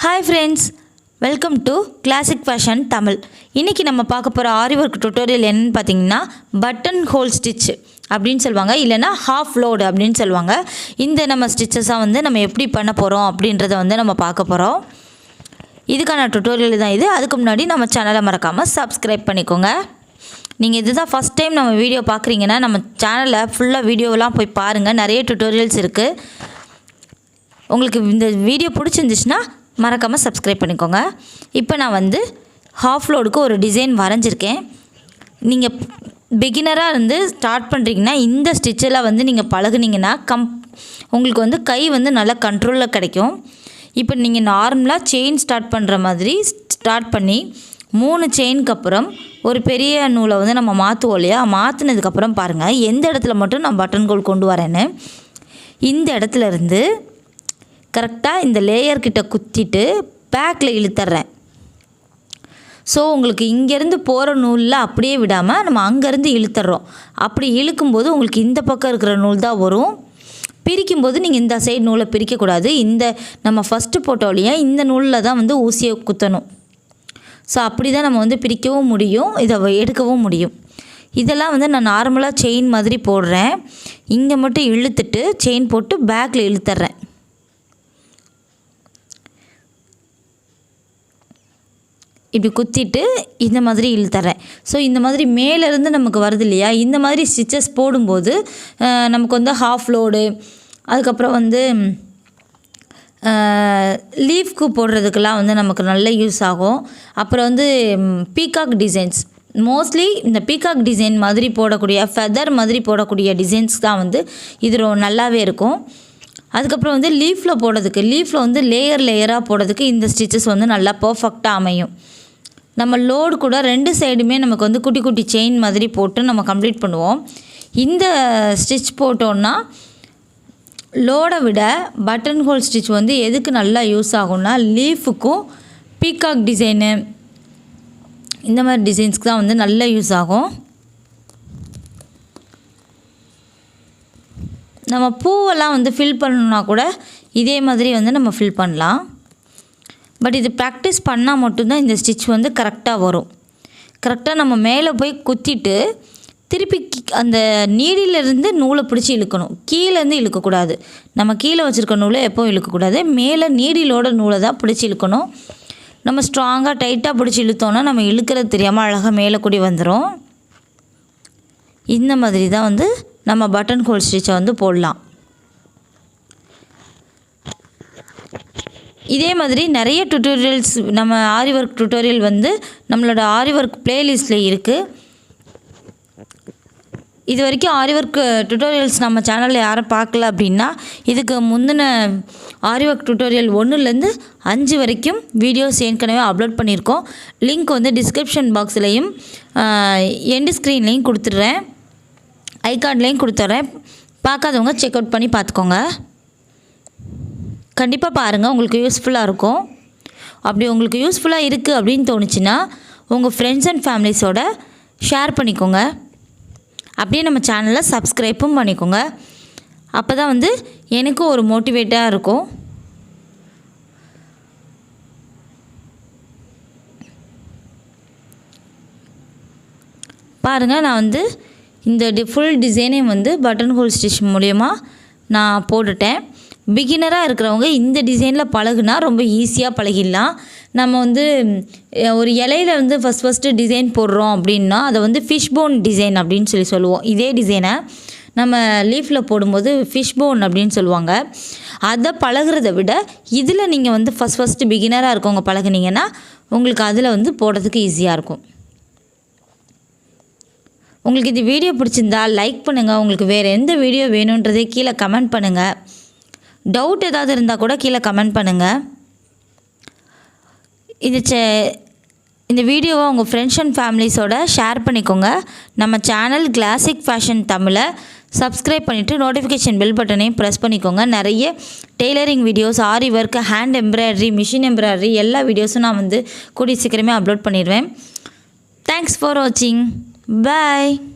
Hi friends, welcome to Classic Fashion Tamil. இன்னைக்கு நம்ம பார்க்க போற ஆரி work tutorial என்னன்னு பாத்தீங்கன்னா button hole stitch அப்படினு சொல்வாங்க இல்லனா half load அப்படினு சொல்வாங்க. இந்த நம்ம ஸ்டிச்சஸா நம்ம எப்படி பண்ண போறோம் அப்படின்றத நம்ம பார்க்க போறோம். இதுக்கான tutorial தான் இது. அதுக்கு முன்னாடி நம்ம சேனலை மறக்காம subscribe பண்ணிக்கோங்க. நீங்க இதுதான் first time நம்ம வீடியோ பார்க்கறீங்கனா நம்ம சேனலை ஃபுல்லா வீடியோலாம் போய் பாருங்க. நிறைய tutorials இருக்கு. உங்களுக்கு இந்த வீடியோ பிடிச்சிருந்துச்சுனா மறக்காம subscribe பண்ணிக்கோங்க. இப்போ நான் half loadக்கு ஒரு டிசைன் வரைஞ்சிருக்கேன். நீங்க beginner-ஆ இருந்து ஸ்டார்ட் பண்றீங்கன்னா இந்த ஸ்டிட்ச்ல நீங்க பழகுனீங்கன்னா உங்களுக்கு கை நல்ல கண்ட்ரோல்ல கிடைக்கும். இப்போ நீங்க நார்மலா செயின் ஸ்டார்ட் பண்ற மாதிரி ஸ்டார்ட் பண்ணி 3 செயினுக்கு அப்புறம் ஒரு பெரிய நூலை நம்ம மாத்துவோம் இல்லையா? மாத்துனதுக்கு அப்புறம் பாருங்க எந்த இடத்துல மட்டும் நான் பட்டன் ஹோல் கொண்டு வரேன்னு. இந்த இடத்துல இருந்து கரெக்ட்டா இந்த லேயர் கிட்ட குத்திட்டு பேக்ல இழுத்தறேன். சோ உங்களுக்கு இங்க இருந்து போற நூல்ல அப்படியே விடாம நம்ம அங்க இருந்து இழுத்தறோம். அப்படி இழுக்கும்போது உங்களுக்கு இந்த பக்கம் இருக்கிற நூல் தான் வரும். பிரிக்கும்போது நீங்க இந்த சைடு நூலை பிரிக்க கூடாது. இந்த நம்ம ஃபர்ஸ்ட் போட்டோலியா இந்த நூல்ல தான் ஊசியை குத்தணும். சோ அப்படி தான் நம்ம பிரிக்கவும் முடியும். இத எடுக்கவும் முடியும். இதெல்லாம் நான் நார்மலா செயின் மாதிரி போடுறேன். இங்க மட்டும் இழுத்துட்டு செயின் போட்டு பேக்ல இழுத்தறேன். இப்படி குத்திட்டு இந்த மாதிரி இழுத்தறேன். சோ இந்த மாதிரி மேல இருந்து நமக்கு வருது இல்லையா? இந்த மாதிரி ஸ்டிச்சஸ் போடும்போது நமக்கு half load அதுக்கு அப்புறம் லீஃப்க்கு போடுறதுக்குலாம் நமக்கு நல்ல யூஸ் ஆகும். அப்புறம் பீகாக் டிசைன்ஸ் மோஸ்ட்லி இந்த பீகாக் டிசைன் மாதிரி போடக்கூடிய ஃபெதர் மாதிரி போடக்கூடிய டிசைன்ஸ் தான் இது நல்லாவே இருக்கும். அதுக்கு அப்புறம் லீஃப்ல போடுறதுக்கு லீஃப்ல லேயரா போடுறதுக்கு இந்த ஸ்டிச்சஸ் நல்லா பெர்ஃபெக்ட்டா அமையும். நம்ம லோட் கூட ரெண்டு சைடுமே நமக்கு குட்டி குட்டி செயின் மாதிரி போட்டு நம்ம கம்ப்ளீட் பண்ணுவோம். இந்த ஸ்டிட்ச் போட்டோம்னா லோடை விட பட்டன் ஹோல் ஸ்டிட்ச் எதுக்கு நல்லா யூஸ் ஆகும்னா லீஃப்க்கும் பீகாக் டிசைன் இந்த மாதிரி டிசைன்ஸ்க்கு தான் நல்லா யூஸ் ஆகும். நம்ம பூவெல்லாம் ஃபில் பண்ணனும்னா கூட இதே மாதிரி நம்ம ஃபில் பண்ணலாம். பட் இது பிராக்டீஸ் பண்ணா மட்டும் தான் இந்த ஸ்டிட்ச் கரெக்ட்டா வரும். கரெக்ட்டா நம்ம மேலே போய் குத்திட்டு திருப்பி அந்த நீடில இருந்து நூலை பிடிச்சு இழுக்கணும். கீழ இருந்து இழுக்க கூடாது. நம்ம கீழ வச்சிருக்க நூலை எப்பவும் இழுக்க கூடாது. மேலே நீடிலோட நூலை தான் பிடிச்சு இழுக்கணும். நம்ம ஸ்ட்ராங்கா டைட்டா பிடிச்சு இழுத்தோம்னா நம்ம இழுக்கிறது தெரியாம அழகா மேலே கூடி வந்துரும். இந்த மாதிரி தான் நம்ம பட்டன் ஹோல் ஸ்டிட்சை போடலாம். இதே மாதிரி நிறைய டுட்டோரியல்ஸ் நம்ம ஆரி work டுட்டோரியல் நம்மளோட ஆரி work பிளேலிஸ்ட்ல இருக்கு. இதுவரைக்கும் ஆரி work டுட்டோரியல்ஸ் நம்ம சேனல்ல யாரும் பார்க்கல அப்படினா இதுக்கு முந்தின ஆரி work டுட்டோரியல் 1 ல இருந்து 5 வரைக்கும் வீடியோஸ் ஏற்கனவே அப்லோட் பண்ணிருக்கோம். லிங்க் டிஸ்கிரிப்ஷன் பாக்ஸ்லயும் எண்ட் ஸ்கிரீன்லயும் கொடுத்துறேன். ஐ கார்ட்லயும் கொடுத்துறேன். பார்க்காதவங்க செக் அவுட் பண்ணி பாத்துக்கோங்க. கண்டிப்பா பாருங்க உங்களுக்கு யூஸ்ஃபுல்லா இருக்கும். அப்படி உங்களுக்கு யூஸ்ஃபுல்லா இருக்கு அப்படினு தோணுச்சுனா உங்க फ्रेंड्स and ஃபேமிலிஸோட ஷேர் பண்ணிக்கோங்க. அப்படியே நம்ம சேனலை சப்ஸ்கிரைபும் பண்ணிக்கோங்க. அப்பதான் எனக்கு ஒரு மோட்டிவேட்டா இருக்கும். பாருங்க நான் இந்த ஃபுல் டிசைனே பட்டன் ஹோல் ஸ்டிட்ச் மூலமா நான் போட்டுட்டேன். பிகினரா இருக்கிறவங்க இந்த டிசைன்ல பழகுனா ரொம்ப ஈஸியா பழகிடலாம். நம்ம ஒரு இலையில ஃபர்ஸ்ட் டிசைன் போடுறோம் அப்படினா அத ஃபிஷ் போன் டிசைன் அப்படினு சொல்லுவோம். இதே டிசைனை நம்ம லீஃப்ல போடும்போது ஃபிஷ் போன் அப்படினு சொல்வாங்க. அத பழகுறதை விட இதுல நீங்க ஃபர்ஸ்ட் பிகினரா இருக்கவங்க பழகுனீங்கன்னா உங்களுக்கு அதுல போடுறதுக்கு ஈஸியா இருக்கும். உங்களுக்கு இந்த வீடியோ பிடிச்சிருந்தா லைக் பண்ணுங்க. உங்களுக்கு வேற எந்த வீடியோ வேணும்ன்றதை கீழ கமெண்ட் பண்ணுங்க. டவுட் ஏதாவது இருந்தா கூட கீழ கமெண்ட் பண்ணுங்க. இந்த வீடியோவை உங்க फ्रेंड्स and ஃபேமிலிஸோட ஷேர் பண்ணிக்கோங்க. நம்ம சேனல் கிளாசிக் ஃபேஷன் தமிழ சப்ஸ்கிரைப் பண்ணிட்டு நோட்டிஃபிகேஷன் பெல் பட்டனையும் பிரஸ் பண்ணிக்கோங்க. நிறைய டெய்லரிங் வீடியோஸ், ஆரி work, hand embroidery, machine embroidery எல்லா வீடியோஸும் நான் கூடி சீக்கிரமே அப்லோட் பண்ணிடுவேன். Thanks for watching. Bye.